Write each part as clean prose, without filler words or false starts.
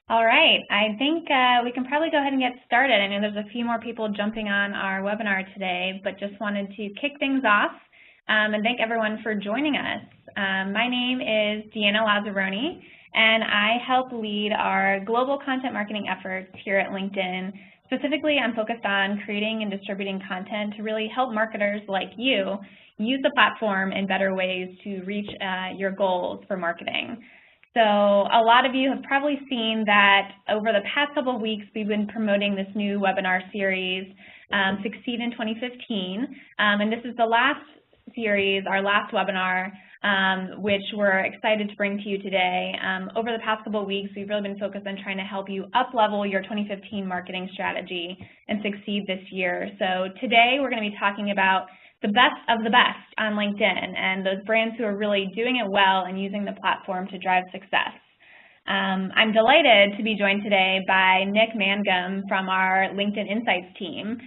All right, I think we can probably go ahead and get started. I know there's a few more people jumping on our webinar today, but just wanted to kick things off and thank everyone for joining us. My name is Deanna Lazzaroni, and I help lead our global content marketing efforts here at LinkedIn. Specifically, I'm focused on creating and distributing content to really help marketers like you use the platform in better ways to reach your goals for marketing. So a lot of you have probably seen that over the past couple of weeks, we've been promoting this new webinar series, Succeed in 2015. And this is the last series, our last webinar, which we're excited to bring to you today. Over the past couple of weeks, we've really been focused on trying to help you up-level your 2015 marketing strategy and succeed this year. So today, we're going to be talking about the best of the best on LinkedIn and those brands who are really doing it well and using the platform to drive success. I'm delighted to be joined today by Nick Mangum from our LinkedIn Insights team.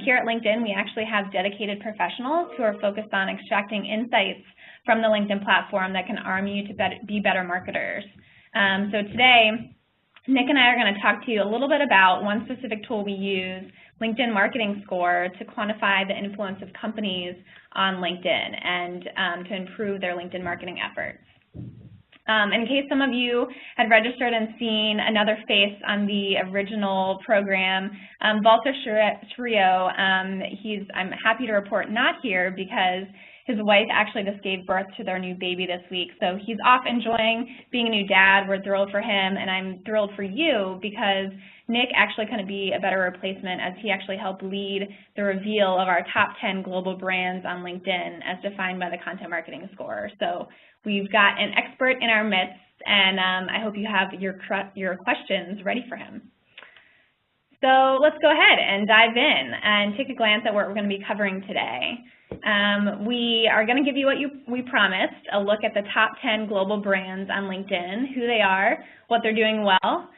Here at LinkedIn, we actually have dedicated professionals who are focused on extracting insights from the LinkedIn platform that can arm you to be better marketers. So today, Nick and I are going to talk to you a little bit about one specific tool we use, LinkedIn Marketing Score, to quantify the influence of companies on LinkedIn and to improve their LinkedIn marketing efforts. In case some of you had registered and seen another face on the original program, Walter Schrio, I'm happy to report not here because his wife actually just gave birth to their new baby this week, so he's off enjoying being a new dad. We're thrilled for him, and I'm thrilled for you because Nick actually couldn't be a better replacement as he actually helped lead the reveal of our top 10 global brands on LinkedIn as defined by the Content Marketing Score. So we've got an expert in our midst, and I hope you have your questions ready for him. So let's go ahead and dive in and take a glance at what we're going to be covering today. We are going to give you what we promised, a look at the top 10 global brands on LinkedIn, who they are, what they're doing well.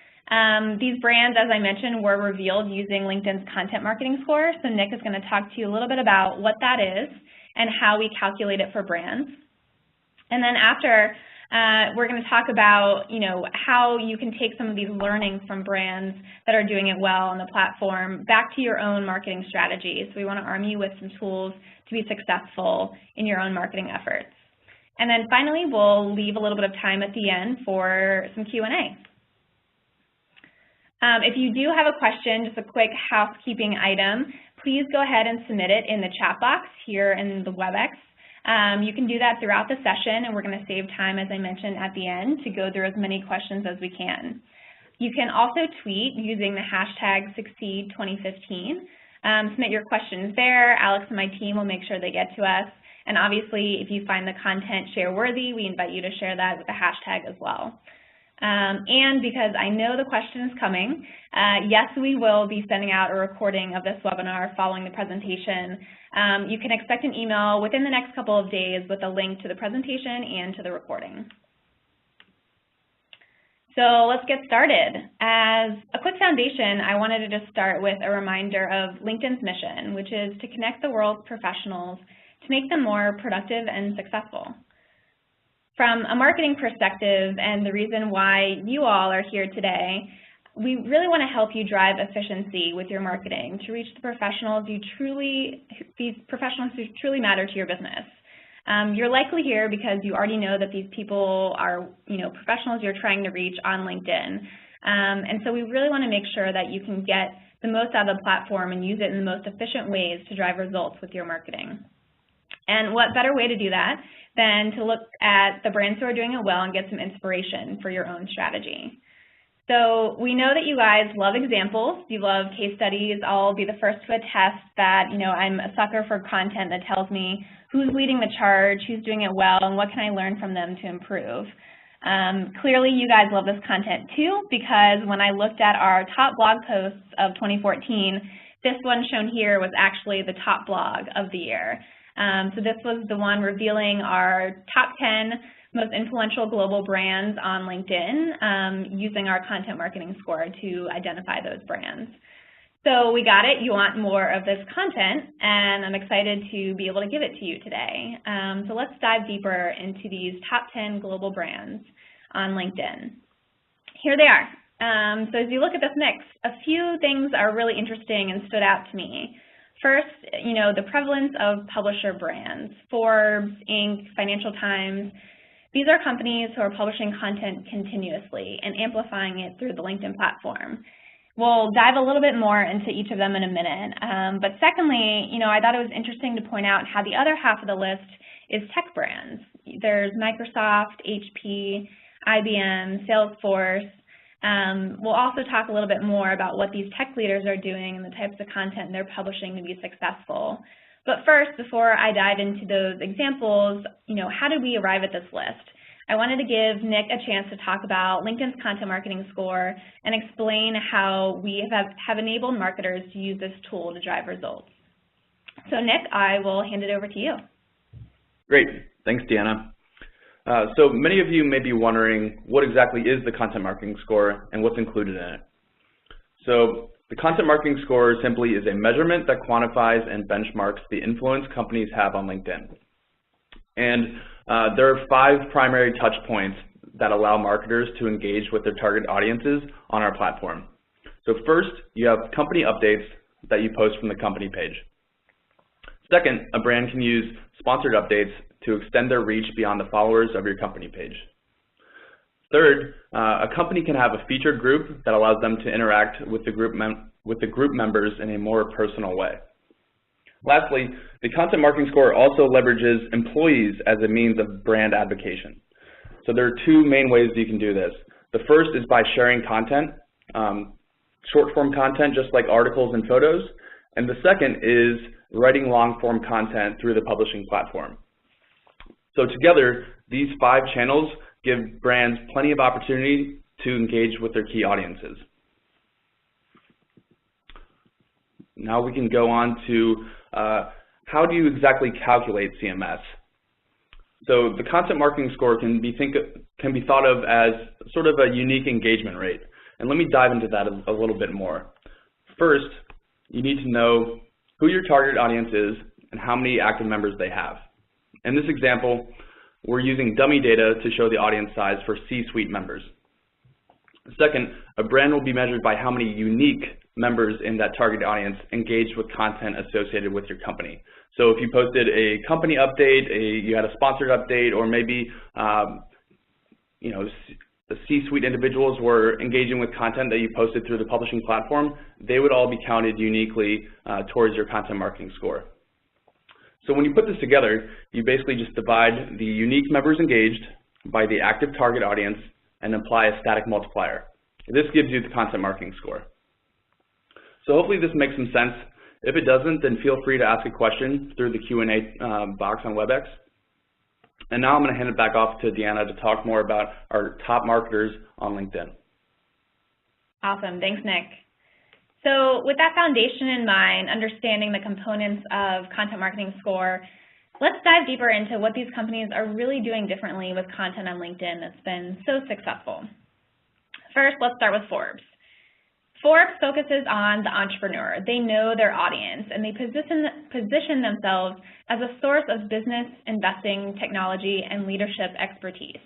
These brands, as I mentioned, were revealed using LinkedIn's Content Marketing Score, so Nick is going to talk to you a little bit about what that is and how we calculate it for brands. And then after, we're going to talk about, how you can take some of these learnings from brands that are doing it well on the platform back to your own marketing strategy. So we want to arm you with some tools to be successful in your own marketing efforts. And then finally, we'll leave a little bit of time at the end for some Q&A. If you do have a question, just a quick housekeeping item, please go ahead and submit it in the chat box here in the WebEx. You can do that throughout the session, and we're going to save time, as I mentioned, at the end to go through as many questions as we can. You can also tweet using the hashtag #Succeed2015. Submit your questions there. Alex and my team will make sure they get to us. And obviously, if you find the content share-worthy, we invite you to share that with the hashtag as well. And because I know the question is coming, yes, we will be sending out a recording of this webinar following the presentation. You can expect an email within the next couple of days with a link to the presentation and to the recording. So let's get started. As a quick foundation, I wanted to just start with a reminder of LinkedIn's mission, which is to connect the world's professionals to make them more productive and successful. From a marketing perspective, and the reason why you all are here today, we really want to help you drive efficiency with your marketing to reach the professionals who truly matter to your business. You're likely here because you already know that these people are, professionals you're trying to reach on LinkedIn. And so we really want to make sure that you can get the most out of the platform and use it in the most efficient ways to drive results with your marketing. And what better way to do that than to look at the brands who are doing it well and get some inspiration for your own strategy. So we know that you guys love examples, you love case studies. I'll be the first to attest that, I'm a sucker for content that tells me who's leading the charge, who's doing it well, and what can I learn from them to improve. Clearly, you guys love this content too, because when I looked at our top blog posts of 2014, this one shown here was actually the top blog of the year. So this was the one revealing our top 10 most influential global brands on LinkedIn using our Content Marketing Score to identify those brands. So we got it. You want more of this content, and I'm excited to be able to give it to you today. So let's dive deeper into these top 10 global brands on LinkedIn. Here they are. So as you look at this mix, a few things are really interesting and stood out to me. First, the prevalence of publisher brands, Forbes, Inc., Financial Times. These are companies who are publishing content continuously and amplifying it through the LinkedIn platform. We'll dive a little bit more into each of them in a minute. But secondly, I thought it was interesting to point out how the other half of the list is tech brands. There's Microsoft, HP, IBM, Salesforce. We'll also talk a little bit more about what these tech leaders are doing and the types of content they're publishing to be successful. But first, before I dive into those examples, how did we arrive at this list? I wanted to give Nick a chance to talk about LinkedIn's content marketing score and explain how we have enabled marketers to use this tool to drive results. So Nick, I will hand it over to you. Great, thanks Deanna. So many of you may be wondering what exactly is the content marketing score and what's included in it. So the content marketing score simply is a measurement that quantifies and benchmarks the influence companies have on LinkedIn. And there are 5 primary touch points that allow marketers to engage with their target audiences on our platform. So first, you have company updates that you post from the company page. Second, a brand can use sponsored updates to extend their reach beyond the followers of your company page. Third, a company can have a featured group that allows them to interact with the group members in a more personal way. Lastly, the content marketing score also leverages employees as a means of brand advocacy. So there are 2 main ways you can do this. The first is by sharing content, short-form content just like articles and photos, and the second is writing long-form content through the publishing platform. So together, these 5 channels give brands plenty of opportunity to engage with their key audiences. Now we can go on to how do you exactly calculate CMS? So the content marketing score can be thought of as sort of a unique engagement rate. And let me dive into that a little bit more. First, you need to know who your target audience is and how many active members they have. In this example, we're using dummy data to show the audience size for C-suite members. Second, a brand will be measured by how many unique members in that target audience engaged with content associated with your company. So if you posted a company update, you had a sponsored update, or maybe the C-suite individuals were engaging with content that you posted through the publishing platform, they would all be counted uniquely towards your content marketing score. So when you put this together, you basically just divide the unique members engaged by the active target audience and apply a static multiplier. This gives you the content marketing score. So hopefully this makes some sense. If it doesn't, then feel free to ask a question through the Q&A box on WebEx. And now I'm going to hand it back off to Deanna to talk more about our top marketers on LinkedIn. Awesome, thanks Nick. So with that foundation in mind, understanding the components of content marketing score, let's dive deeper into what these companies are really doing differently with content on LinkedIn that's been so successful. First, let's start with Forbes. Forbes focuses on the entrepreneur. They know their audience, and they position themselves as a source of business, investing, technology, and leadership expertise.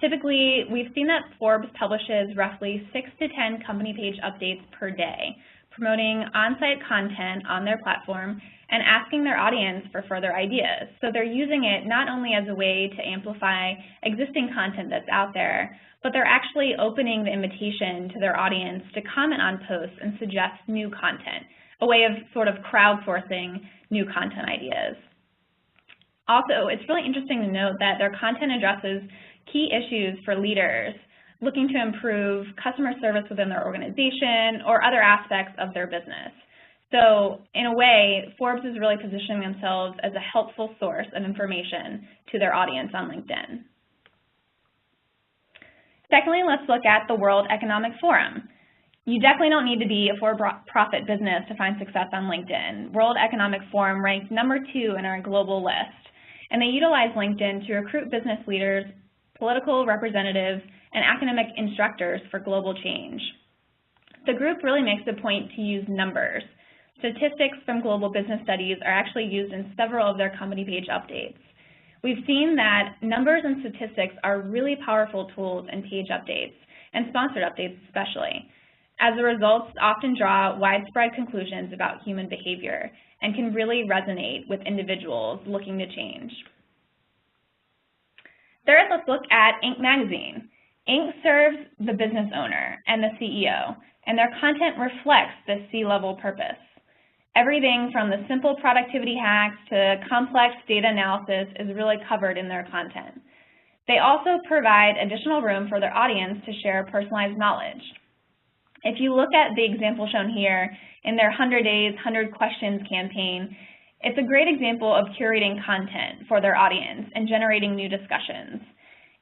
Typically, we've seen that Forbes publishes roughly 6 to 10 company page updates per day, promoting on-site content on their platform and asking their audience for further ideas. So they're using it not only as a way to amplify existing content that's out there, but they're actually opening the invitation to their audience to comment on posts and suggest new content, a way of sort of crowdsourcing new content ideas. Also, it's really interesting to note that their content addresses key issues for leaders looking to improve customer service within their organization or other aspects of their business. So in a way, Forbes is really positioning themselves as a helpful source of information to their audience on LinkedIn. Secondly, let's look at the World Economic Forum. You definitely don't need to be a for-profit business to find success on LinkedIn. World Economic Forum ranked #2 in our global list, and they utilize LinkedIn to recruit business leaders, political representatives, and academic instructors for global change. The group really makes a point to use numbers. Statistics from global business studies are actually used in several of their company page updates. We've seen that numbers and statistics are really powerful tools in page updates, and sponsored updates especially. As the results often draw widespread conclusions about human behavior and can really resonate with individuals looking to change. Third, let's look at Inc. magazine. Inc. serves the business owner and the CEO, and their content reflects this C-level purpose. Everything from the simple productivity hacks to complex data analysis is really covered in their content. They also provide additional room for their audience to share personalized knowledge. If you look at the example shown here in their 100 Days, 100 Questions campaign, it's a great example of curating content for their audience and generating new discussions.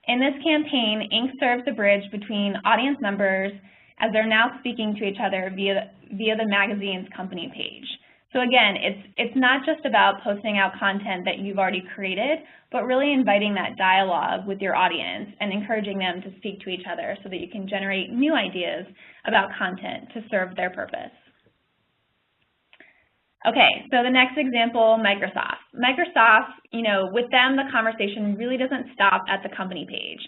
In this campaign, Inc. serves the bridge between audience members as they're now speaking to each other via the magazine's company page. So again, it's not just about posting out content that you've already created, but really inviting that dialogue with your audience and encouraging them to speak to each other so that you can generate new ideas about content to serve their purpose. Okay, so the next example, Microsoft. Microsoft, with them, the conversation really doesn't stop at the company page.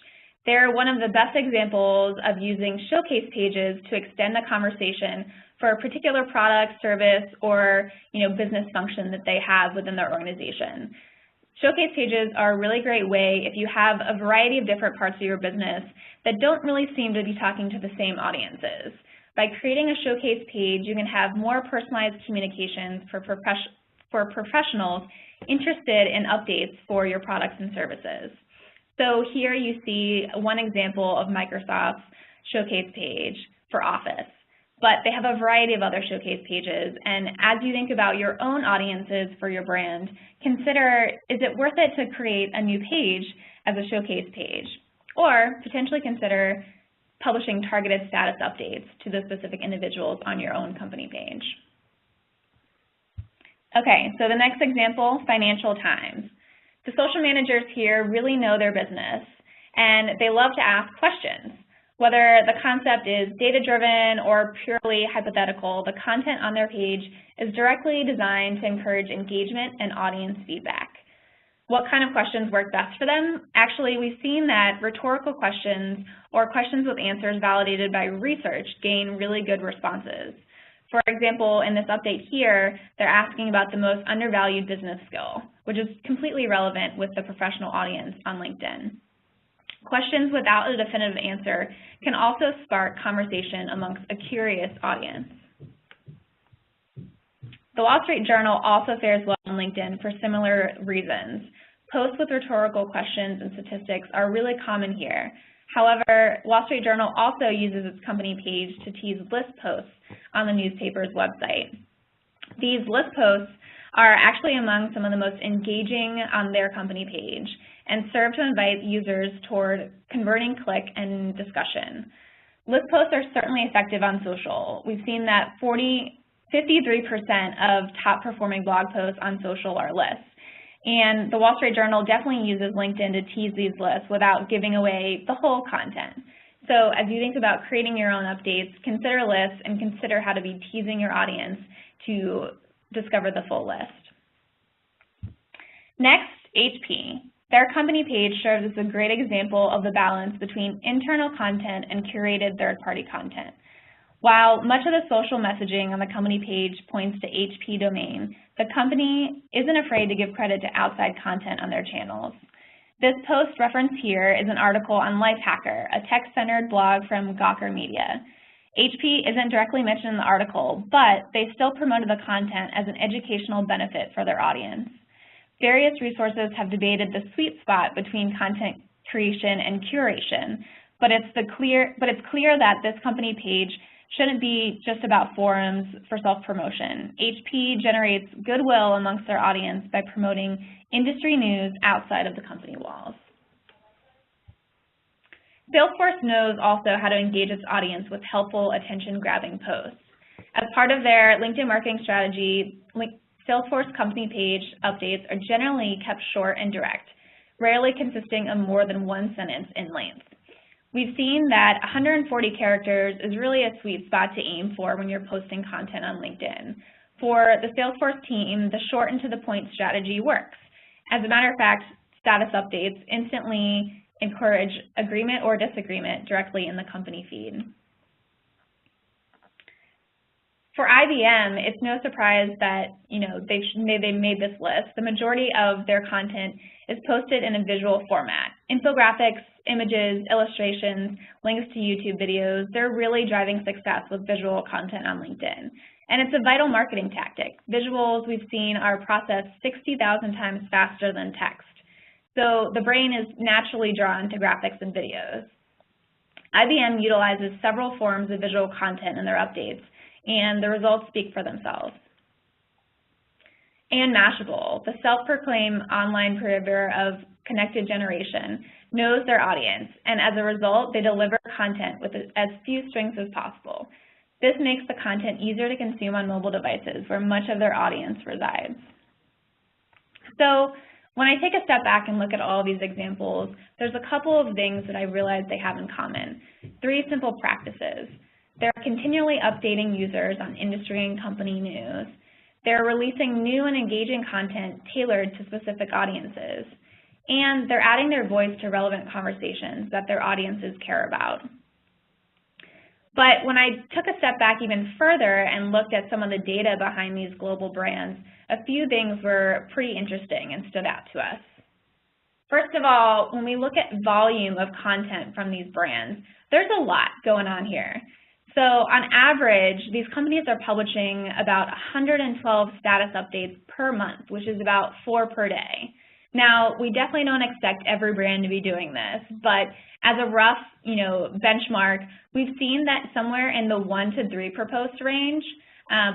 They're one of the best examples of using showcase pages to extend the conversation for a particular product, service, or business function that they have within their organization. Showcase pages are a really great way if you have a variety of different parts of your business that don't really seem to be talking to the same audiences. By creating a showcase page, you can have more personalized communications for professionals interested in updates for your products and services. So here you see one example of Microsoft's showcase page for Office, but they have a variety of other showcase pages. And as you think about your own audiences for your brand, consider, is it worth it to create a new page as a showcase page? Or potentially consider publishing targeted status updates to the specific individuals on your own company page. Okay, so the next example, Financial Times. The social managers here really know their business, and they love to ask questions. Whether the concept is data-driven or purely hypothetical, the content on their page is directly designed to encourage engagement and audience feedback. What kind of questions work best for them? Actually, we've seen that rhetorical questions or questions with answers validated by research gain really good responses. For example, in this update here, they're asking about the most undervalued business skill, which is completely relevant with the professional audience on LinkedIn. Questions without a definitive answer can also spark conversation amongst a curious audience. The Wall Street Journal also fares well on LinkedIn for similar reasons. Posts with rhetorical questions and statistics are really common here. However, Wall Street Journal also uses its company page to tease list posts on the newspaper's website. These list posts are actually among some of the most engaging on their company page and serve to invite users toward converting click and discussion. List posts are certainly effective on social. We've seen that 53% of top performing blog posts on social are lists. And the Wall Street Journal definitely uses LinkedIn to tease these lists without giving away the whole content. So as you think about creating your own updates, consider lists and consider how to be teasing your audience to discover the full list. Next, HP. Their company page serves as a great example of the balance between internal content and curated third-party content. While much of the social messaging on the company page points to HP domain, the company isn't afraid to give credit to outside content on their channels. This post referenced here is an article on Lifehacker, a tech-centered blog from Gawker Media. HP isn't directly mentioned in the article, but they still promoted the content as an educational benefit for their audience. Various resources have debated the sweet spot between content creation and curation, but it's clear that this company page shouldn't be just about forums for self-promotion. HP generates goodwill amongst their audience by promoting industry news outside of the company walls. Salesforce knows also how to engage its audience with helpful, attention-grabbing posts. As part of their LinkedIn marketing strategy, Salesforce company page updates are generally kept short and direct, rarely consisting of more than one sentence in length. We've seen that 140 characters is really a sweet spot to aim for when you're posting content on LinkedIn. For the Salesforce team, the short and to the point strategy works. As a matter of fact, status updates instantly encourage agreement or disagreement directly in the company feed. For IBM, it's no surprise that they made this list. The majority of their content is posted in a visual format. Infographics, images, illustrations, links to YouTube videos, they're really driving success with visual content on LinkedIn. And it's a vital marketing tactic. Visuals we've seen are processed 60,000 times faster than text. So the brain is naturally drawn to graphics and videos. IBM utilizes several forms of visual content in their updates, and the results speak for themselves. And Mashable, the self-proclaimed online purveyor of connected generation, knows their audience, and as a result, they deliver content with as few strings as possible. This makes the content easier to consume on mobile devices where much of their audience resides. So when I take a step back and look at all of these examples, there's a couple of things that I realize they have in common. 3 simple practices. They're continually updating users on industry and company news. They're releasing new and engaging content tailored to specific audiences. And they're adding their voice to relevant conversations that their audiences care about. But when I took a step back even further and looked at some of the data behind these global brands, a few things were pretty interesting and stood out to us. First of all, when we look at volume of content from these brands, there's a lot going on here. So on average, these companies are publishing about 112 status updates per month, which is about 4 per day. Now, we definitely don't expect every brand to be doing this, but as a rough, benchmark, we've seen that somewhere in the 1 to 3 per post range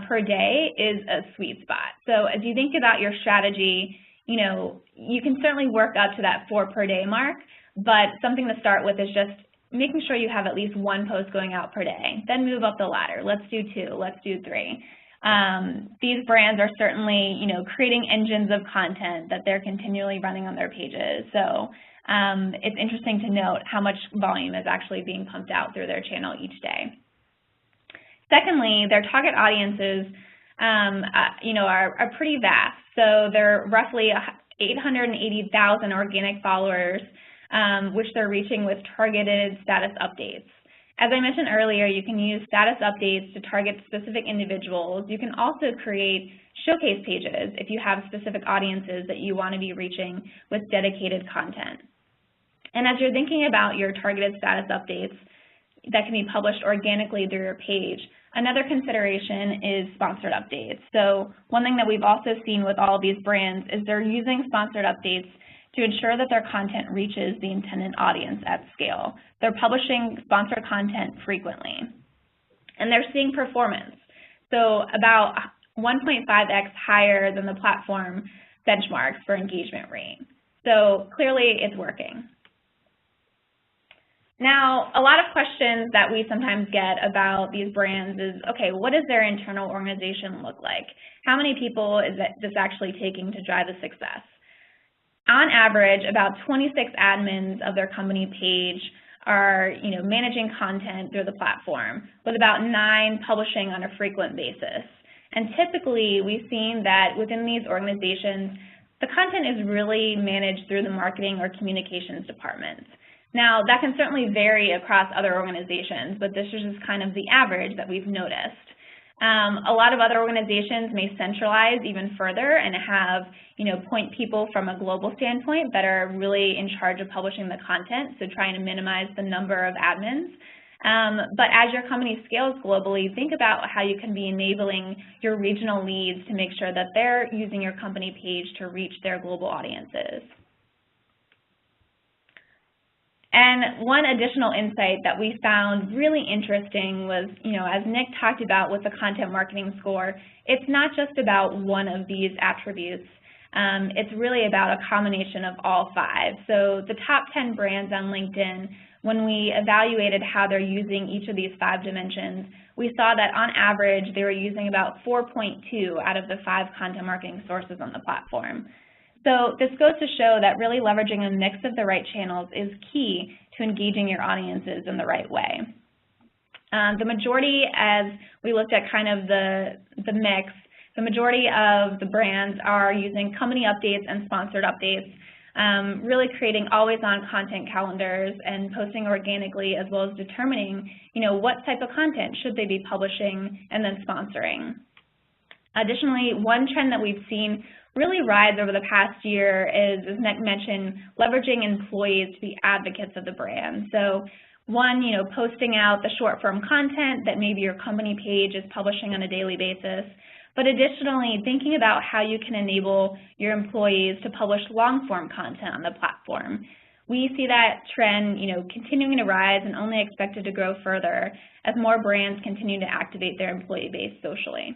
per day is a sweet spot. So as you think about your strategy, you can certainly work up to that 4 per day mark, but something to start with is just making sure you have at least 1 post going out per day. Then move up the ladder. Let's do 2, let's do 3. These brands are certainly, creating engines of content that they're continually running on their pages. So it's interesting to note how much volume is actually being pumped out through their channel each day. Secondly, their target audiences, are pretty vast. So they're roughly 880,000 organic followers, which they're reaching with targeted status updates. As I mentioned earlier, you can use status updates to target specific individuals. You can also create showcase pages if you have specific audiences that you want to be reaching with dedicated content. And as you're thinking about your targeted status updates that can be published organically through your page, another consideration is sponsored updates. So one thing that we've also seen with all of these brands is they're using sponsored updates to ensure that their content reaches the intended audience at scale. They're publishing sponsored content frequently, and they're seeing performance. So about 1.5x higher than the platform benchmarks for engagement rate. So clearly it's working. Now, a lot of questions that we sometimes get about these brands is, okay, what does their internal organization look like? How many people is this actually taking to drive the success? On average, about 26 admins of their company page are, managing content through the platform, with about 9 publishing on a frequent basis. And typically, we've seen that within these organizations, the content is really managed through the marketing or communications departments. Now, that can certainly vary across other organizations, but this is just kind of the average that we've noticed. A lot of other organizations may centralize even further and have, point people from a global standpoint that are really in charge of publishing the content, so trying to minimize the number of admins. But as your company scales globally, think about how you can be enabling your regional leads to make sure that they're using your company page to reach their global audiences. And one additional insight that we found really interesting was, as Nick talked about with the content marketing score, it's not just about one of these attributes. It's really about a combination of all 5. So the top 10 brands on LinkedIn, when we evaluated how they're using each of these 5 dimensions, we saw that on average they were using about 4.2 out of the 5 content marketing sources on the platform. So this goes to show that really leveraging a mix of the right channels is key to engaging your audiences in the right way. The majority, as we looked at kind of the mix, the majority of the brands are using company updates and sponsored updates. really creating always-on content calendars and posting organically, as well as determining, what type of content should they be publishing and then sponsoring. Additionally, one trend that we've seen really rise over the past year is, as Nick mentioned, leveraging employees to be advocates of the brand. So one, posting out the short-form content that maybe your company page is publishing on a daily basis, but additionally, thinking about how you can enable your employees to publish long-form content on the platform. We see that trend, continuing to rise and only expected to grow further as more brands continue to activate their employee base socially.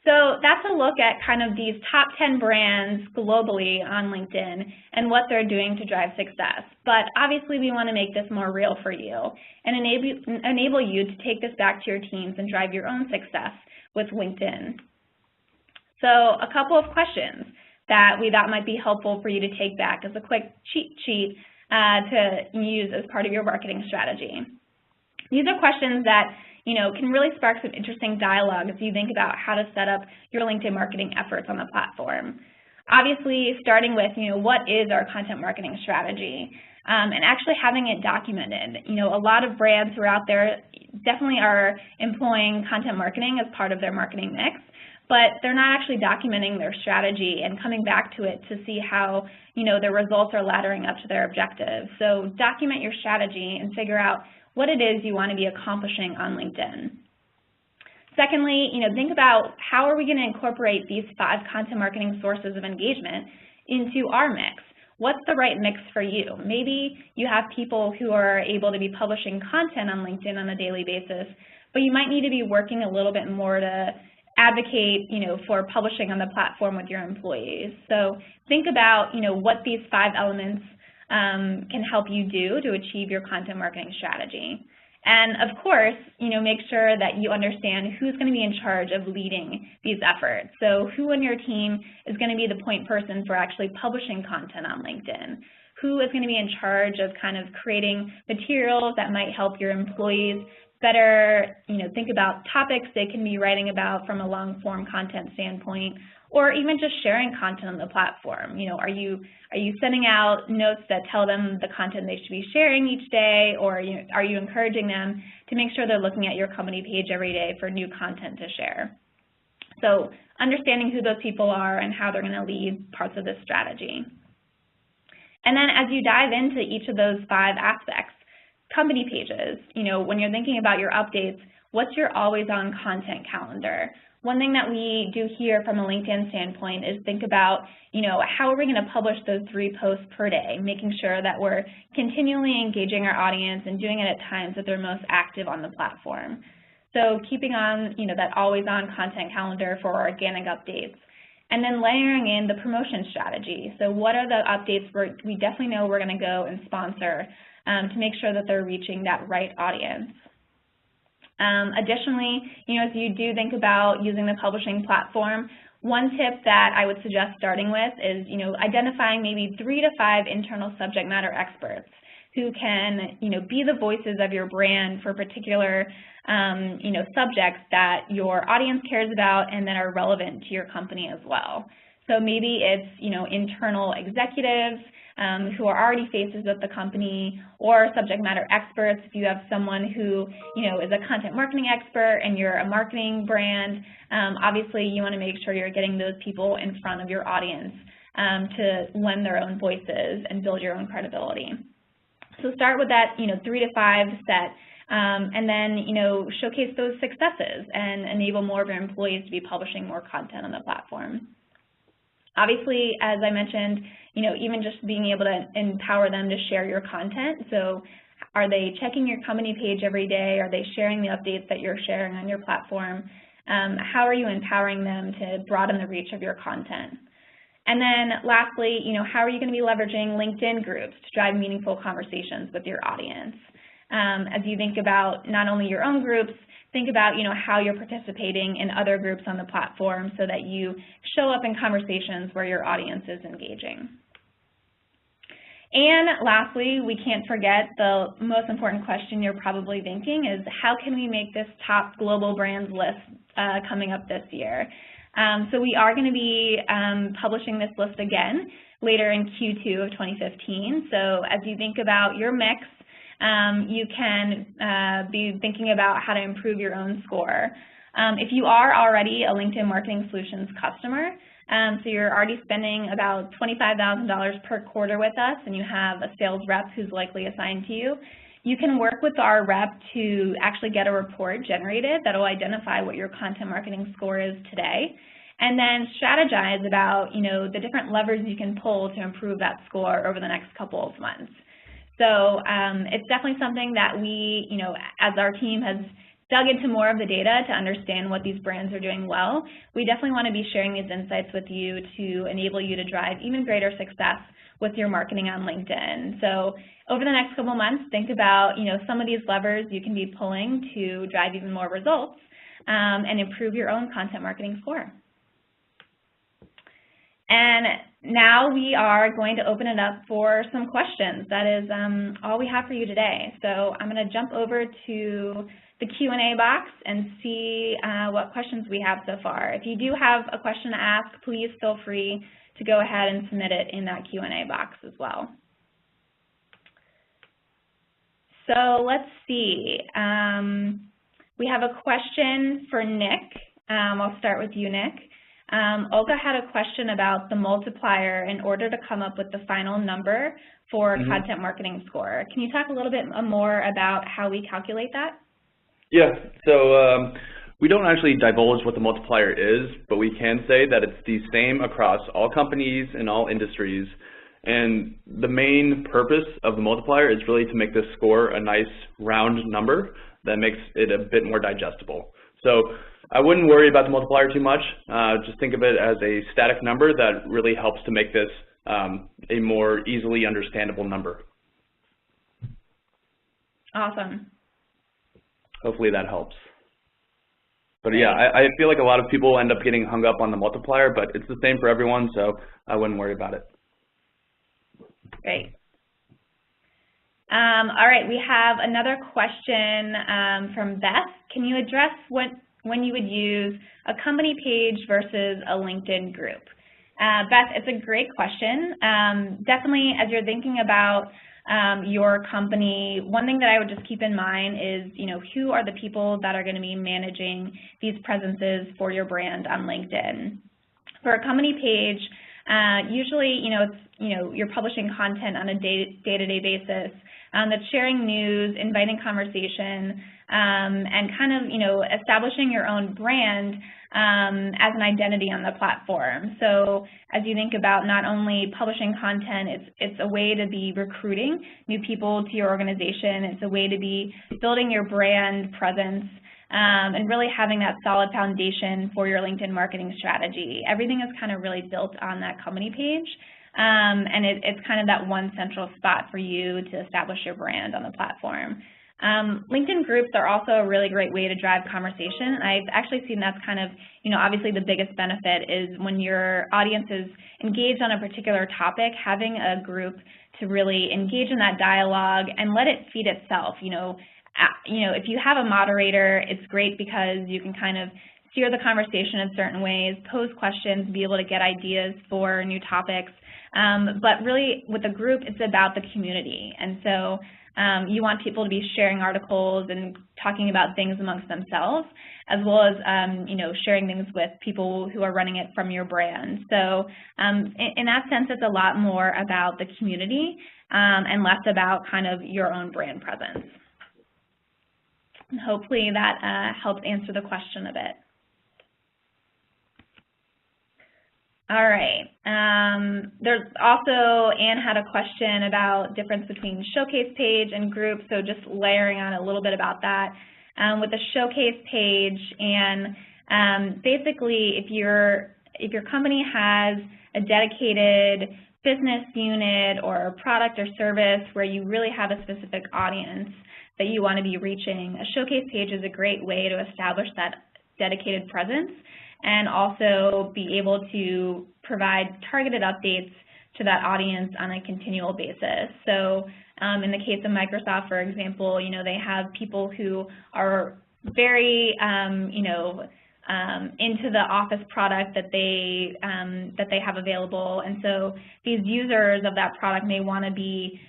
So that's a look at kind of these top 10 brands globally on LinkedIn and what they're doing to drive success. But obviously we want to make this more real for you and enable you to take this back to your teams and drive your own success with LinkedIn. So a couple of questions that we thought might be helpful for you to take back as a quick cheat sheet to use as part of your marketing strategy. These are questions that can really spark some interesting dialogue as you think about how to set up your LinkedIn marketing efforts on the platform. Obviously, starting with, what is our content marketing strategy, and actually having it documented. A lot of brands who are out there definitely are employing content marketing as part of their marketing mix, but they're not actually documenting their strategy and coming back to it to see how, their results are laddering up to their objectives. So document your strategy and figure out what it is you want to be accomplishing on LinkedIn. Secondly, think about how are we going to incorporate these 5 content marketing sources of engagement into our mix. What's the right mix for you? Maybe you have people who are able to be publishing content on LinkedIn on a daily basis, but you might need to be working a little bit more to advocate, for publishing on the platform with your employees. So think about, what these 5 elements can help you do to achieve your content marketing strategy. And of course, make sure that you understand who's going to be in charge of leading these efforts. So who on your team is going to be the point person for actually publishing content on LinkedIn? Who is going to be in charge of kind of creating materials that might help your employees better, think about topics they can be writing about from a long-form content standpoint, or even just sharing content on the platform. Are you sending out notes that tell them the content they should be sharing each day, or are you encouraging them to make sure they're looking at your company page every day for new content to share? So understanding who those people are and how they're going to lead parts of this strategy. And then as you dive into each of those 5 aspects, company pages, when you're thinking about your updates, what's your always-on content calendar? One thing that we do here from a LinkedIn standpoint is think about, how are we going to publish those 3 posts per day, making sure that we're continually engaging our audience and doing it at times that they're most active on the platform. So keeping on, that always-on content calendar for organic updates. And then layering in the promotion strategy. So what are the updates we definitely know we're going to go and sponsor to make sure that they're reaching that right audience. Additionally, as you do think about using the publishing platform, one tip that I would suggest starting with is, identifying maybe 3 to 5 internal subject matter experts who can, be the voices of your brand for particular, subjects that your audience cares about and that are relevant to your company as well. So maybe it's, internal executives who are already faces of the company, or subject matter experts. If you have someone who, is a content marketing expert and you're a marketing brand, obviously you want to make sure you're getting those people in front of your audience to lend their own voices and build your own credibility. So start with that, 3 to 5 set, and then, showcase those successes and enable more of your employees to be publishing more content on the platform. Obviously, as I mentioned, even just being able to empower them to share your content. So are they checking your company page every day? Are they sharing the updates that you're sharing on your platform? How are you empowering them to broaden the reach of your content? And then lastly, how are you going to be leveraging LinkedIn groups to drive meaningful conversations with your audience? As you think about not only your own groups, think about, how you're participating in other groups on the platform so that you show up in conversations where your audience is engaging. And lastly, we can't forget the most important question you're probably thinking is, how can we make this top global brands list coming up this year? So we are going to be publishing this list again later in Q2 of 2015. So as you think about your mix, you can be thinking about how to improve your own score. If you are already a LinkedIn Marketing Solutions customer, so you're already spending about $25,000 per quarter with us and you have a sales rep who's likely assigned to you, you can work with our rep to actually get a report generated that will identify what your content marketing score is today, and then strategize about, the different levers you can pull to improve that score over the next couple of months. So it's definitely something that we, as our team has dug into more of the data to understand what these brands are doing well, we definitely want to be sharing these insights with you to enable you to drive even greater success with your marketing on LinkedIn. So over the next couple months, think about, some of these levers you can be pulling to drive even more results and improve your own content marketing score. And now we are going to open it up for some questions. That is all we have for you today. So I'm going to jump over to the Q&A box and see what questions we have so far. If you do have a question to ask, please feel free to go ahead and submit it in that Q&A box as well. So let's see. We have a question for Nick. I'll start with you, Nick. Olga had a question about the multiplier in order to come up with the final number for content marketing score. Can you talk a little bit more about how we calculate that? Yeah, so we don't actually divulge what the multiplier is, but we can say that it's the same across all companies and all industries. And the main purpose of the multiplier is really to make this score a nice round number that makes it a bit more digestible. So I wouldn't worry about the multiplier too much. Just think of it as a static number that really helps to make this a more easily understandable number. Awesome. Hopefully that helps. But yeah, I feel like a lot of people end up getting hung up on the multiplier, but it's the same for everyone, so I wouldn't worry about it. Great. All right, we have another question from Beth. Can you address when you would use a company page versus a LinkedIn group? Beth, it's a great question. Definitely, as you're thinking about your company, one thing that I would just keep in mind is, who are the people that are going to be managing these presences for your brand on LinkedIn. For a company page, usually, you're publishing content on a day-to-day basis that's sharing news, inviting conversation, and kind of, establishing your own brand as an identity on the platform. So as you think about not only publishing content, it's a way to be recruiting new people to your organization. It's a way to be building your brand presence and really having that solid foundation for your LinkedIn marketing strategy. Everything is kind of really built on that company page, and it's kind of that one central spot for you to establish your brand on the platform. LinkedIn groups are also a really great way to drive conversation. I've actually seen that's kind of, obviously the biggest benefit is when your audience is engaged on a particular topic, having a group to really engage in that dialogue and let it feed itself. If you have a moderator, it's great because you can kind of steer the conversation in certain ways, pose questions, be able to get ideas for new topics. But really, with a group, it's about the community. And so you want people to be sharing articles and talking about things amongst themselves, as well as, sharing things with people who are running it from your brand. So in that sense, it's a lot more about the community and less about kind of your own brand presence. And hopefully that helps answer the question a bit. All right. There's also, Anne had a question about difference between showcase page and group, so just layering on a little bit about that. With the showcase page, and basically if your company has a dedicated business unit or product or service where you really have a specific audience that you want to be reaching, a showcase page is a great way to establish that dedicated presence and also be able to provide targeted updates to that audience on a continual basis. So in the case of Microsoft, for example, they have people who are very, into the Office product that they have available. And so these users of that product may want to be,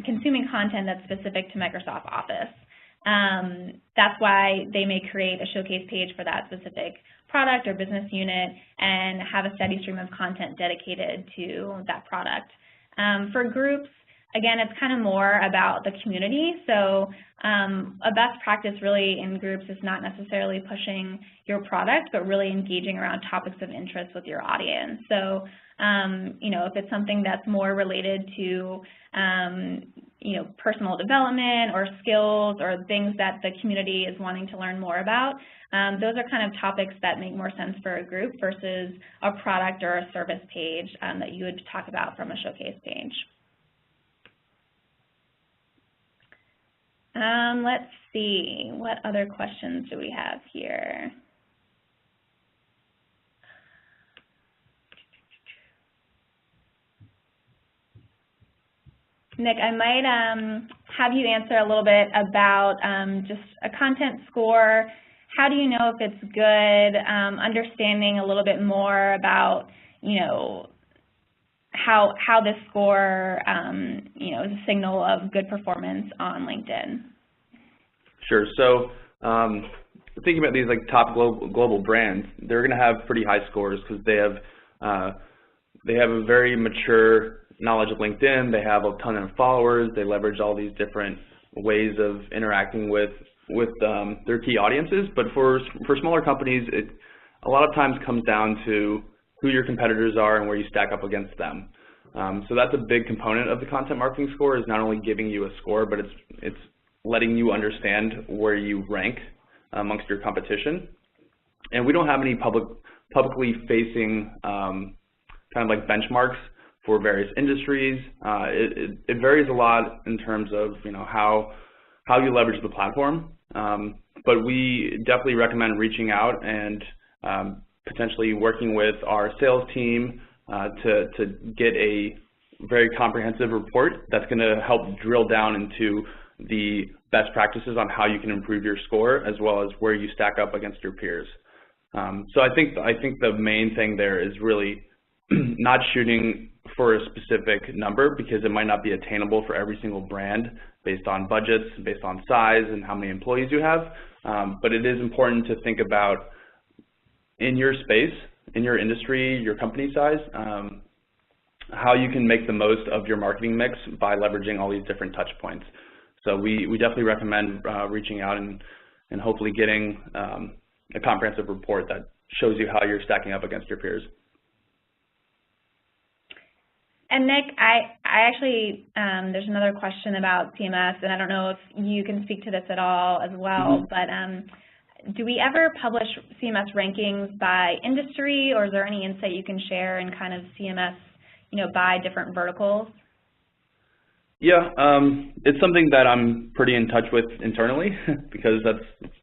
consuming content that's specific to Microsoft Office. That's why they may create a showcase page for that specific product or business unit and have a steady stream of content dedicated to that product. For groups, again, it's kind of more about the community. So a best practice really in groups is not necessarily pushing your product, but really engaging around topics of interest with your audience. So, if it's something that's more related to, personal development or skills or things that the community is wanting to learn more about, those are kind of topics that make more sense for a group versus a product or a service page that you would talk about from a showcase page. Let's see, what other questions do we have here? Nick, I might have you answer a little bit about just a content score. How do you know if it's good? Understanding a little bit more about, how this score, is a signal of good performance on LinkedIn. Sure. So thinking about these top global brands, they're going to have pretty high scores because they have a very mature knowledge of LinkedIn. They have a ton of followers. They leverage all these different ways of interacting with their key audiences. But for smaller companies, it a lot of times comes down to who your competitors are and where you stack up against them. So that's a big component of the content marketing score, is not only giving you a score, but it's letting you understand where you rank amongst your competition. And we don't have any publicly facing kind of benchmarks for various industries. It varies a lot in terms of how you leverage the platform. But we definitely recommend reaching out and potentially working with our sales team to get a very comprehensive report that's going to help drill down into the best practices on how you can improve your score, as well as where you stack up against your peers. So I think the main thing there is really not shooting for a specific number, because it might not be attainable for every single brand based on budgets, based on size and how many employees you have. But it is important to think about, in your space, in your industry, your company size, how you can make the most of your marketing mix by leveraging all these different touch points. So we definitely recommend reaching out and hopefully getting a comprehensive report that shows you how you're stacking up against your peers. And Nick, I actually, there's another question about CMS, and I don't know if you can speak to this at all as well, but do we ever publish CMS rankings by industry, or is there any insight you can share in kind of CMS, by different verticals? Yeah, it's something that I'm pretty in touch with internally because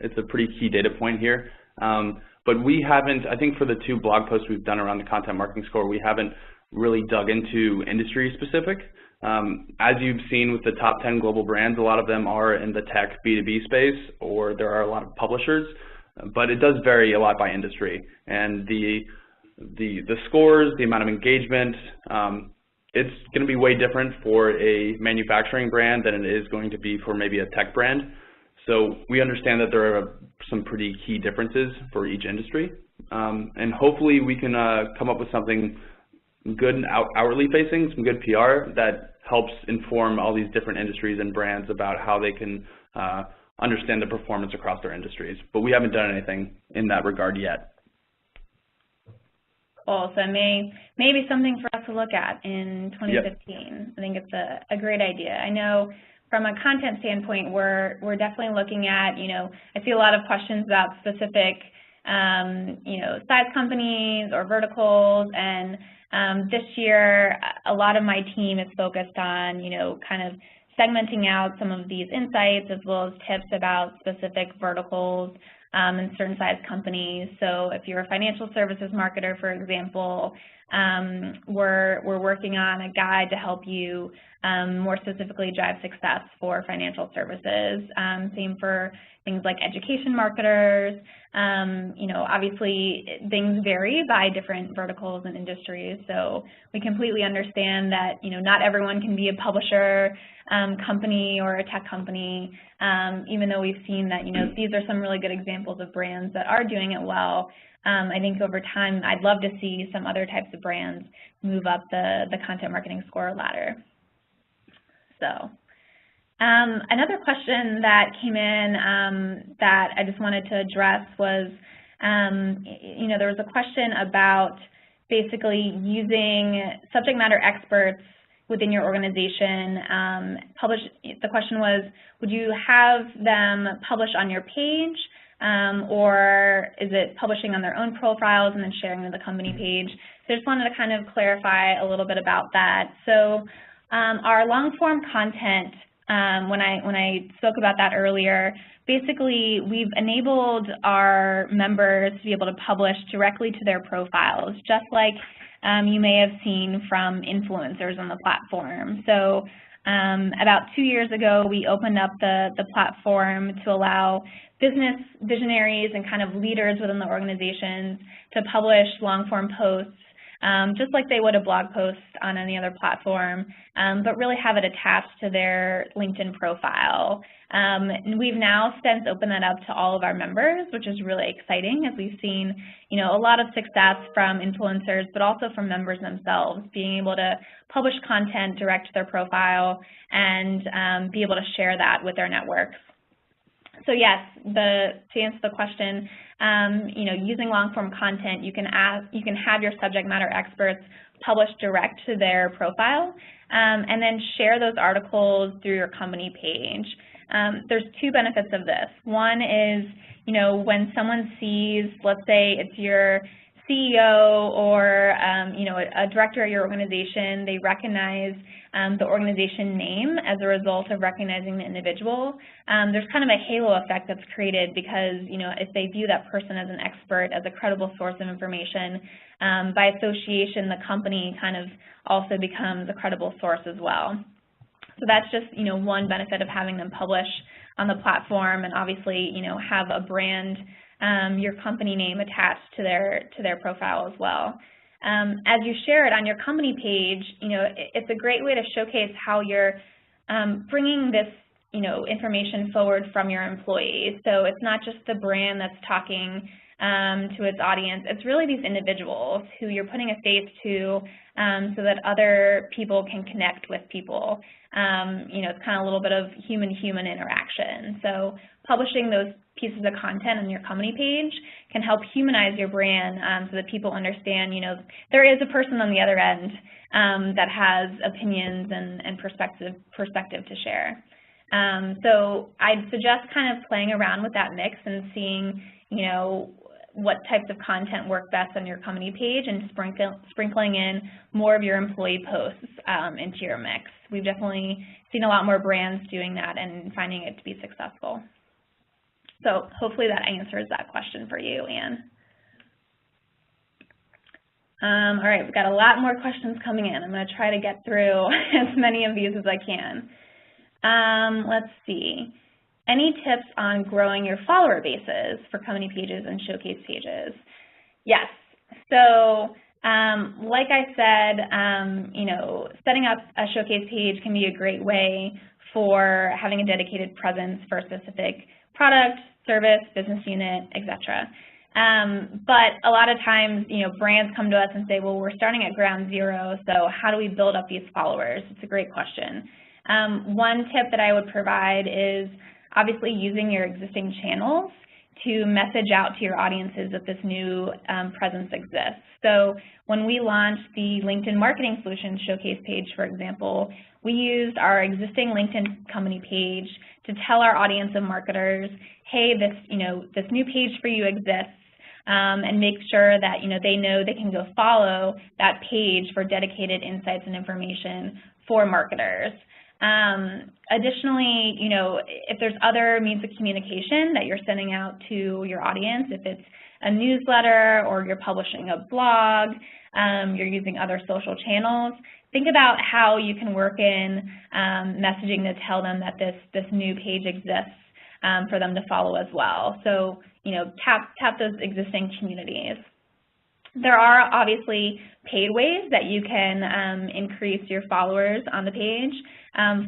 it's a pretty key data point here. But we haven't, I think for the 2 blog posts we've done around the content marketing score, we haven't really dug into industry specific. As you've seen with the top 10 global brands, a lot of them are in the tech B2B space, or there are a lot of publishers, but it does vary a lot by industry. And the scores, the amount of engagement, it's going to be way different for a manufacturing brand than it is going to be for maybe a tech brand. So we understand that there are some pretty key differences for each industry. And hopefully we can come up with something good and outwardly facing, some good PR that helps inform all these different industries and brands about how they can understand the performance across their industries. But we haven't done anything in that regard yet. Cool. So maybe something for us to look at in 2015. Yep. I think it's a great idea. I know from a content standpoint, we're definitely looking at, I see a lot of questions about specific, size companies or verticals, and this year, a lot of my team is focused on, kind of segmenting out some of these insights as well as tips about specific verticals in certain size companies. So if you're a financial services marketer, for example, we're working on a guide to help you more specifically drive success for financial services. Same for things like education marketers. Obviously things vary by different verticals and industries, so we completely understand that, not everyone can be a publisher company or a tech company, even though we've seen that, these are some really good examples of brands that are doing it well. I think over time, I'd love to see some other types of brands move up the content marketing score ladder. So another question that came in that I just wanted to address was, there was a question about basically using subject matter experts within your organization. The question was, would you have them publish on your page, or is it publishing on their own profiles and then sharing to the company page? So I just wanted to kind of clarify a little bit about that. So our long-form content, when I spoke about that earlier, basically we've enabled our members to be able to publish directly to their profiles, just like you may have seen from influencers on the platform. So about 2 years ago, we opened up the platform to allow business visionaries and kind of leaders within the organizations to publish long-form posts, just like they would a blog post on any other platform, but really have it attached to their LinkedIn profile. And we've now since opened that up to all of our members, which is really exciting, as we've seen, a lot of success from influencers, but also from members themselves, being able to publish content direct to their profile and be able to share that with their networks. So yes, to answer the question, using long-form content, you can have your subject matter experts publish direct to their profile, and then share those articles through your company page. There's two benefits of this. One is, when someone sees, let's say it's your CEO or a director at your organization, they recognize the organization name as a result of recognizing the individual. There's kind of a halo effect that's created because, if they view that person as an expert, as a credible source of information, by association, the company kind of also becomes a credible source as well. So that's just, one benefit of having them publish on the platform, and obviously, have a brand, your company name attached to their profile as well. As you share it on your company page, it's a great way to showcase how you're bringing this, information forward from your employees. So it's not just the brand that's talking to its audience. It's really these individuals who you're putting a face to, so that other people can connect with people. It's kind of a little bit of human-human interaction. So publishing those pieces of content on your company page can help humanize your brand, so that people understand, there is a person on the other end that has opinions and perspective to share. So I'd suggest kind of playing around with that mix and seeing, what types of content work best on your company page, and sprinkling in more of your employee posts into your mix. We've definitely seen a lot more brands doing that and finding it to be successful. So hopefully that answers that question for you, Anne. All right, we've got a lot more questions coming in. I'm going to try to get through as many of these as I can. Let's see. Any tips on growing your follower bases for company pages and showcase pages? Yes. So like I said, setting up a showcase page can be a great way for having a dedicated presence for a specific product, service, business unit, etc. But a lot of times, brands come to us and say, well, we're starting at ground zero, so how do we build up these followers? It's a great question. One tip that I would provide is obviously using your existing channels to message out to your audiences that this new presence exists. So when we launched the LinkedIn Marketing Solutions Showcase page, for example, we used our existing LinkedIn company page to tell our audience of marketers, hey, this new page for you exists, and make sure that they know they can go follow that page for dedicated insights and information for marketers. Additionally, if there's other means of communication that you're sending out to your audience, if it's a newsletter or you're publishing a blog, you're using other social channels, think about how you can work in messaging to tell them that this new page exists for them to follow as well. So, tap those existing communities. There are obviously paid ways that you can increase your followers on the page.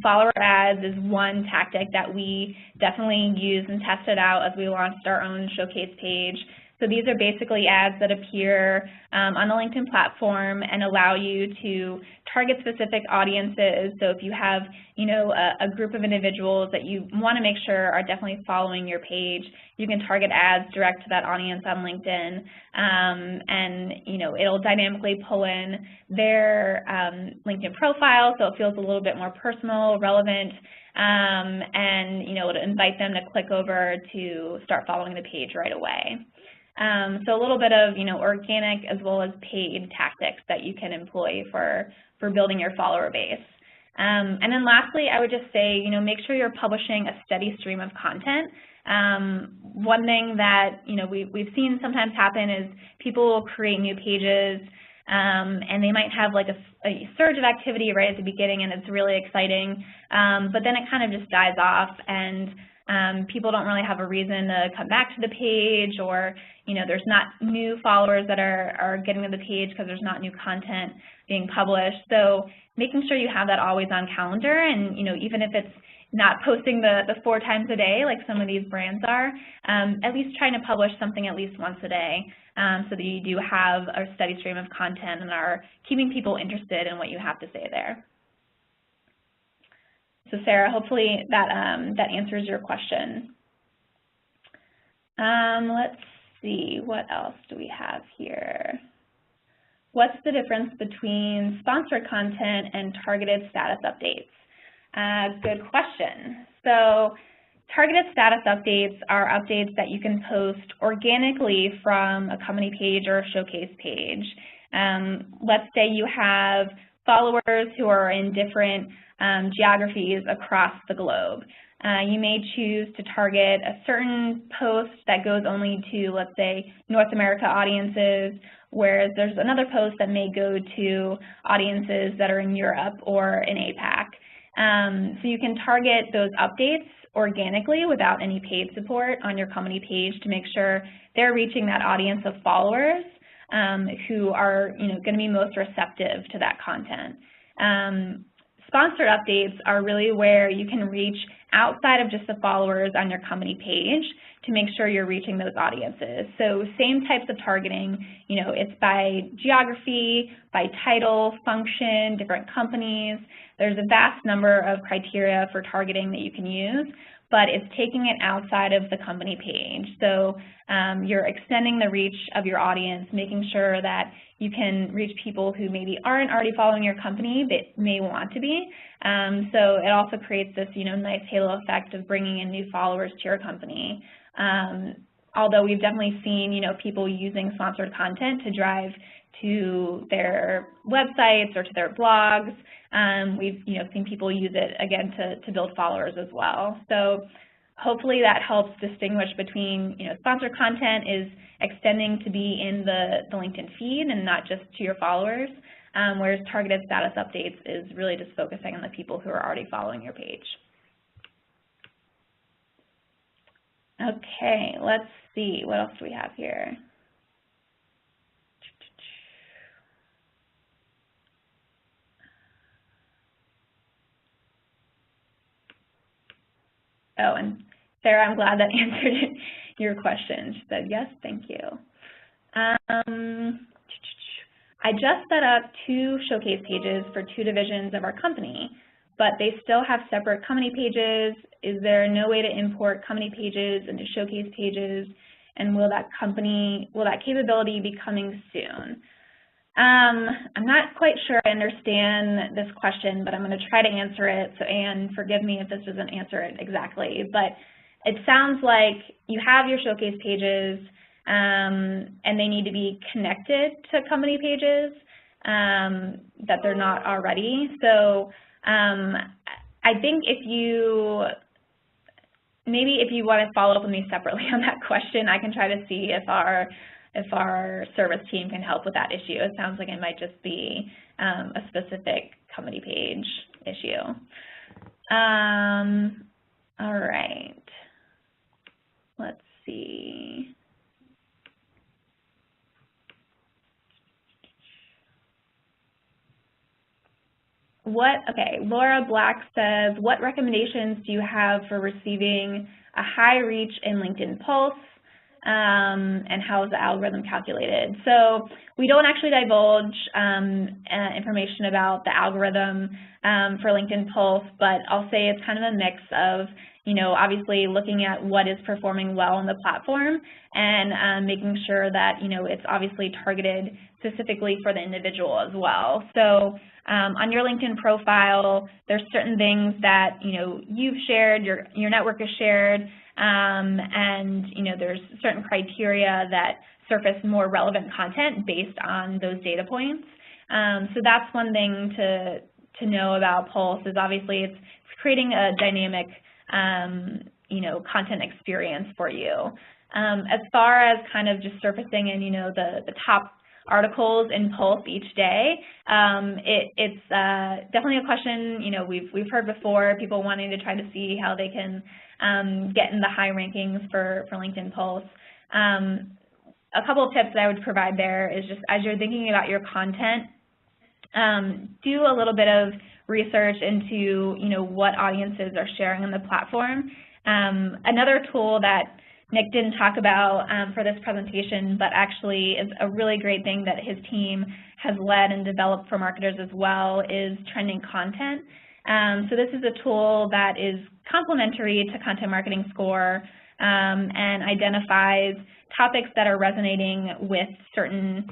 Follower ads is one tactic that we definitely used and tested out as we launched our own showcase page. So these are basically ads that appear on the LinkedIn platform and allow you to target specific audiences. So if you have, a group of individuals that you want to make sure are definitely following your page, you can target ads direct to that audience on LinkedIn, and it'll dynamically pull in their LinkedIn profile, so it feels a little bit more personal, relevant, and it'll invite them to click over to start following the page right away. So a little bit of, organic as well as paid tactics that you can employ for building your follower base. And then lastly, I would just say, make sure you're publishing a steady stream of content. One thing that, we've seen sometimes happen is people will create new pages, and they might have like a surge of activity right at the beginning, and it's really exciting, but then it kind of just dies off, and people don't really have a reason to come back to the page, or there's not new followers that are getting to the page because there's not new content being published. So making sure you have that always on calendar, and even if it's not posting the 4 times a day like some of these brands are, at least trying to publish something at least once a day, so that you do have a steady stream of content and are keeping people interested in what you have to say there. So Sarah, hopefully that answers your question. Let's see, what else do we have here? What's the difference between sponsored content and targeted status updates? Good question. So targeted status updates are updates that you can post organically from a company page or a showcase page. Let's say you have followers who are in different geographies across the globe. You may choose to target a certain post that goes only to, let's say, North America audiences, whereas there's another post that may go to audiences that are in Europe or in APAC. So you can target those updates organically without any paid support on your company page to make sure they're reaching that audience of followers who are going to be most receptive to that content. Sponsored updates are really where you can reach outside of just the followers on your company page to make sure you're reaching those audiences. So same types of targeting, it's by geography, by title, function, different companies. There's a vast number of criteria for targeting that you can use, but it's taking it outside of the company page. So you're extending the reach of your audience, making sure that you can reach people who maybe aren't already following your company but may want to be. So it also creates this, nice halo effect of bringing in new followers to your company. Although we've definitely seen, people using sponsored content to drive to their websites or to their blogs. We've, seen people use it, again, to build followers as well. So hopefully that helps distinguish between, sponsored content is extending to be in the LinkedIn feed and not just to your followers, whereas targeted status updates is really just focusing on the people who are already following your page. Okay, let's see, what else do we have here? Oh, and Sarah, I'm glad that answered your question. She said, yes, thank you. I just set up 2 showcase pages for 2 divisions of our company, but they still have separate company pages. Is there no way to import company pages into showcase pages? And will that capability be coming soon? I'm not quite sure I understand this question, but I'm going to try to answer it. So Anne, forgive me if this doesn't answer it exactly, but it sounds like you have your showcase pages and they need to be connected to company pages that they're not already. So I think if you want to follow up with me separately on that question, I can try to see if our service team can help with that issue. It sounds like it might just be a specific company page issue. All right. Let's see. Okay, Laura Black says, what recommendations do you have for receiving a high reach in LinkedIn Pulse, and how is the algorithm calculated? So we don't actually divulge information about the algorithm for LinkedIn Pulse, but I'll say it's kind of a mix of, obviously looking at what is performing well on the platform and making sure that, it's obviously targeted specifically for the individual as well. So on your LinkedIn profile, there's certain things that, you've shared, your network has shared, and, there's certain criteria that surface more relevant content based on those data points. So that's one thing to know about Pulse is obviously it's creating a dynamic content experience for you. As far as kind of just surfacing in, the top articles in Pulse each day, it's definitely a question, we've heard before, people wanting to try to see how they can get in the high rankings for LinkedIn Pulse. A couple of tips that I would provide there is just as you're thinking about your content, do a little bit of research into, what audiences are sharing on the platform. Another tool that Nick didn't talk about for this presentation, but actually is a really great thing that his team has led and developed for marketers as well, is trending content. So this is a tool that is complementary to Content Marketing Score and identifies topics that are resonating with certain,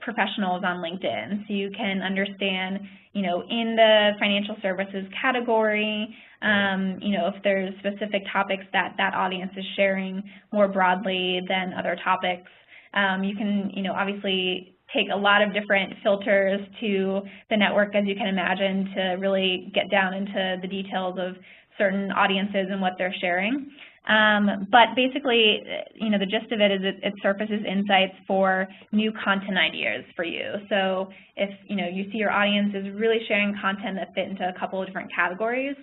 professionals on LinkedIn. So you can understand, in the financial services category, if there's specific topics that audience is sharing more broadly than other topics. You can, obviously take a lot of different filters to the network, as you can imagine, to really get down into the details of certain audiences and what they're sharing. But basically, the gist of it is it surfaces insights for new content ideas for you. So if, you see your audience is really sharing content that fit into a couple of different categories,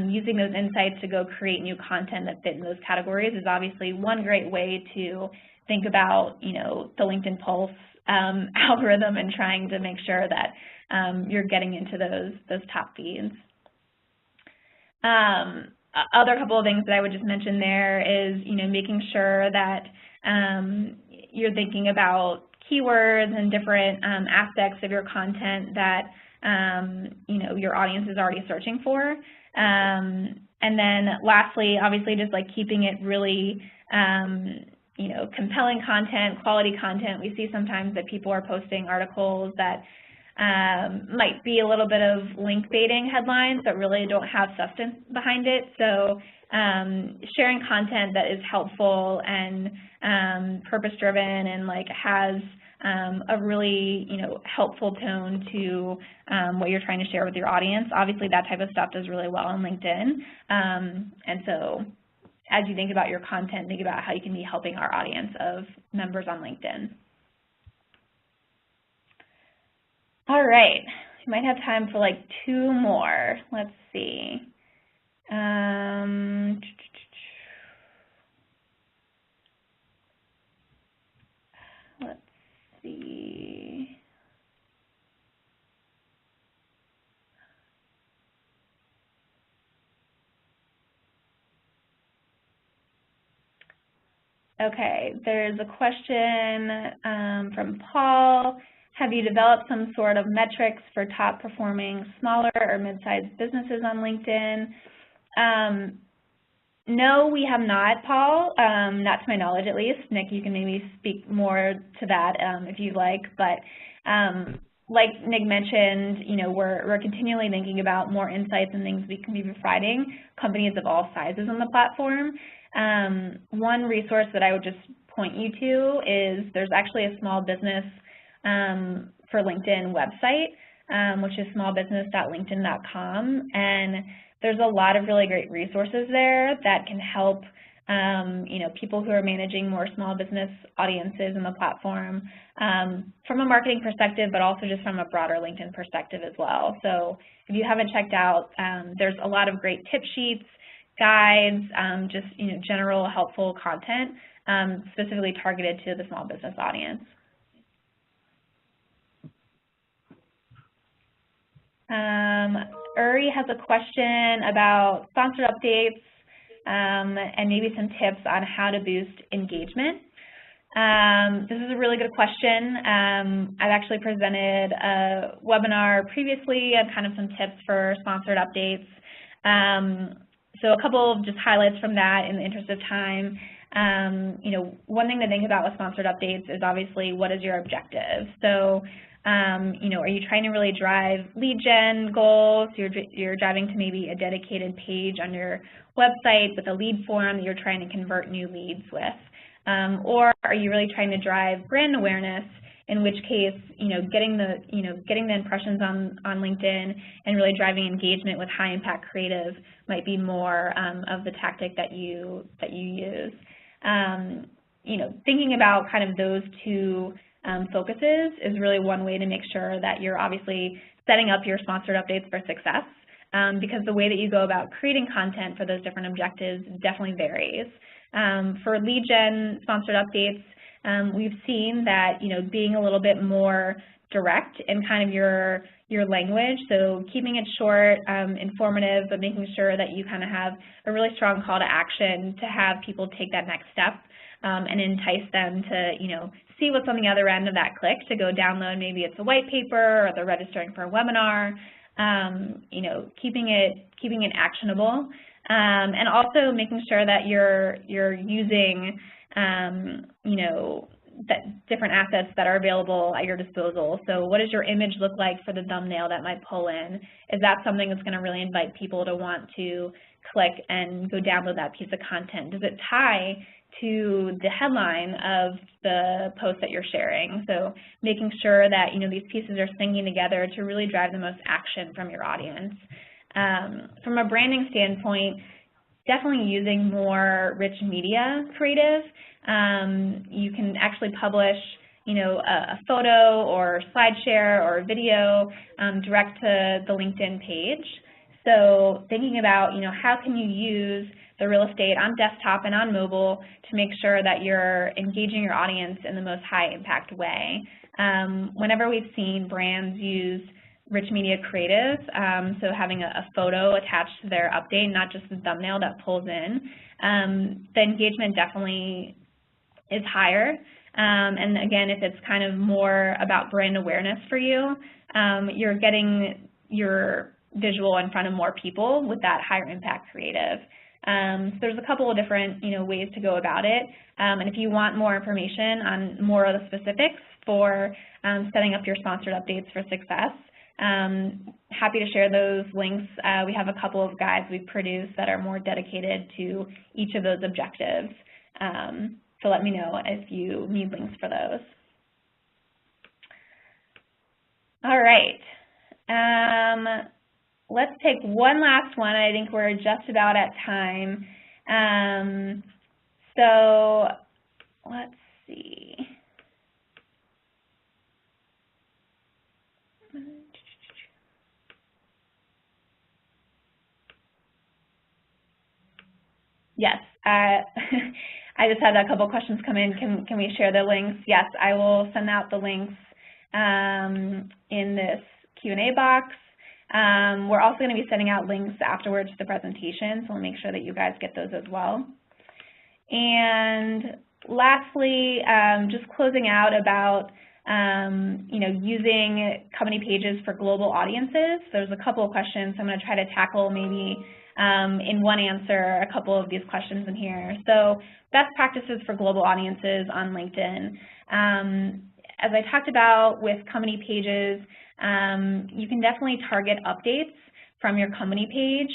using those insights to go create new content that fit in those categories is obviously one great way to think about, the LinkedIn Pulse algorithm and trying to make sure that you're getting into those top feeds. Other couple of things that I would just mention there is, making sure that you're thinking about keywords and different aspects of your content that, your audience is already searching for. And then lastly, obviously just like keeping it really, compelling content, quality content. We see sometimes that people are posting articles that might be a little bit of link baiting headlines but really don't have substance behind it. So sharing content that is helpful and purpose-driven and has a really helpful tone to what you're trying to share with your audience. Obviously that type of stuff does really well on LinkedIn. And so as you think about your content, think about how you can be helping our audience of members on LinkedIn. All right, we might have time for like two more. Let's see. Let's see. Okay, there's a question from Paul. Have you developed some sort of metrics for top performing smaller or mid-sized businesses on LinkedIn? No, we have not, Paul, not to my knowledge at least. Nick, you can maybe speak more to that if you'd like. But like Nick mentioned, we're continually thinking about more insights and things we can be providing companies of all sizes on the platform. One resource that I would just point you to is there's actually a small business for LinkedIn website which is smallbusiness.linkedin.com, and there's a lot of really great resources there that can help people who are managing more small business audiences in the platform from a marketing perspective, but also just from a broader LinkedIn perspective as well. So if you haven't checked out, there's a lot of great tip sheets, guides, just general helpful content specifically targeted to the small business audience. Uri has a question about sponsored updates and maybe some tips on how to boost engagement. This is a really good question. I've actually presented a webinar previously on kind of some tips for sponsored updates. So a couple of just highlights from that in the interest of time. One thing to think about with sponsored updates is obviously what is your objective. So are you trying to really drive lead gen goals? You're driving to maybe a dedicated page on your website with a lead form that you're trying to convert new leads with. Or are you really trying to drive brand awareness, in which case, getting the impressions on LinkedIn and really driving engagement with high impact creative might be more of the tactic that you use. Thinking about kind of those two focuses is really one way to make sure that you're obviously setting up your sponsored updates for success, because the way that you go about creating content for those different objectives definitely varies. For lead gen sponsored updates, we've seen that being a little bit more direct in kind of your language, so keeping it short, informative, but making sure that you kind of have a really strong call to action to have people take that next step and entice them to see what's on the other end of that click, to go download, maybe it's a white paper or they're registering for a webinar. Keeping it actionable, and also making sure that you're using that different assets that are available at your disposal. So what does your image look like for the thumbnail that might pull in? Is that something that's going to really invite people to want to click and go download that piece of content? Does it tie to the headline of the post that you're sharing? So making sure that these pieces are syncing together to really drive the most action from your audience. From a branding standpoint, definitely using more rich media creative. You can actually publish a photo or slide share or a video direct to the LinkedIn page. So thinking about how can you use the real estate on desktop and on mobile to make sure that you're engaging your audience in the most high impact way. Whenever we've seen brands use rich media creative, so having a photo attached to their update, not just the thumbnail that pulls in, the engagement definitely is higher. And again, if it's kind of more about brand awareness for you, you're getting your visual in front of more people with that higher impact creative. So there's a couple of different ways to go about it. And if you want more information on more of the specifics for setting up your sponsored updates for success, happy to share those links. We have a couple of guides we've produced that are more dedicated to each of those objectives. So let me know if you need links for those. All right. Let's take one last one. I think we're just about at time. So let's see. Yes, I just had a couple questions come in. Can we share the links? Yes, I will send out the links in this Q&A box. We're also going to be sending out links afterwards to the presentation, so we'll make sure that you guys get those as well. And lastly, just closing out about using company pages for global audiences. There's a couple of questions, so I'm going to try to tackle maybe in one answer a couple of these questions in here. So best practices for global audiences on LinkedIn. As I talked about with company pages, you can definitely target updates from your company page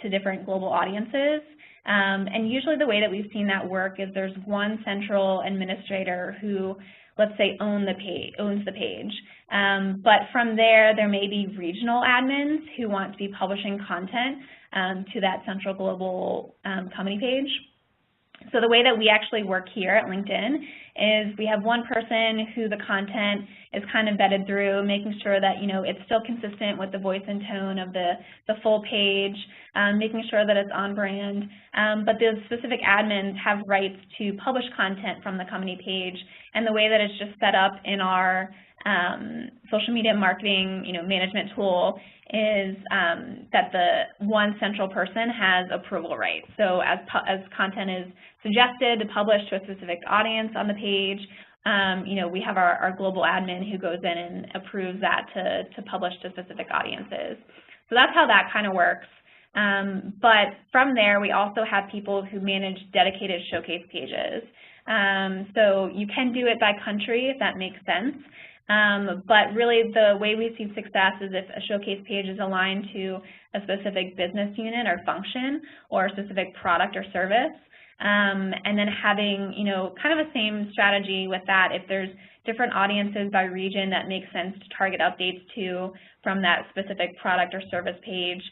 to different global audiences. And usually the way that we've seen that work is there's one central administrator who let's say, owns the page. But from there may be regional admins who want to be publishing content to that central global company page. So the way that we actually work here at LinkedIn is we have one person who the content is kind of vetted through, making sure that, you know, it's still consistent with the voice and tone of the full page, making sure that it's on brand. But the specific admins have rights to publish content from the company page, and the way that it's just set up in our social media marketing, you know, management tool is that the one central person has approval rights. So as content is suggested to publish to a specific audience on the page, you know, we have our global admin who goes in and approves that to publish to specific audiences. So that's how that kind of works. But from there, we also have people who manage dedicated showcase pages. So you can do it by country if that makes sense. But really the way we see success is if a showcase page is aligned to a specific business unit or function or a specific product or service, and then having, you know, kind of a same strategy with that. If there's different audiences by region that makes sense to target updates to from that specific product or service page,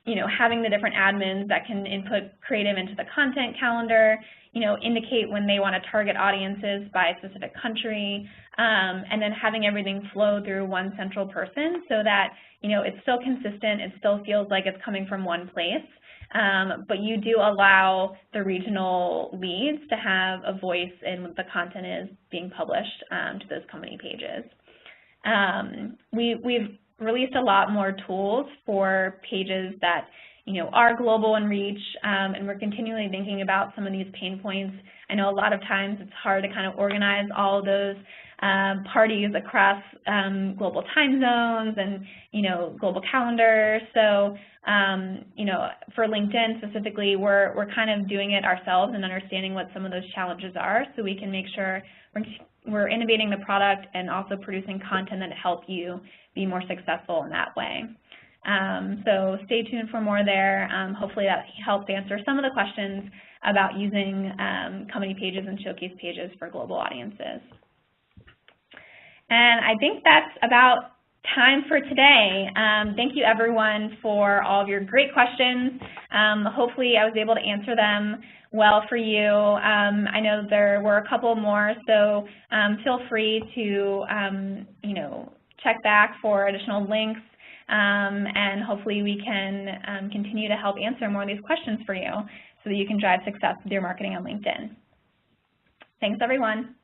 you know, having the different admins that can input creative into the content calendar, you know, indicate when they want to target audiences by a specific country, and then having everything flow through one central person so that, you know, it's still consistent, it still feels like it's coming from one place, but you do allow the regional leads to have a voice in what the content is being published to those company pages. We've released a lot more tools for pages that, you know, are global in reach, and we're continually thinking about some of these pain points. I know a lot of times it's hard to kind of organize all of those parties across global time zones and, you know, global calendars. So, you know, for LinkedIn specifically, we're kind of doing it ourselves and understanding what some of those challenges are so we can make sure we're innovating the product and also producing content that help you be more successful in that way. So stay tuned for more there. Hopefully that helps answer some of the questions about using company pages and showcase pages for global audiences. And I think that's about time for today. Thank you everyone for all of your great questions. Hopefully I was able to answer them well for you. I know there were a couple more, so feel free to you know, check back for additional links, and hopefully we can continue to help answer more of these questions for you so that you can drive success with your marketing on LinkedIn. Thanks everyone.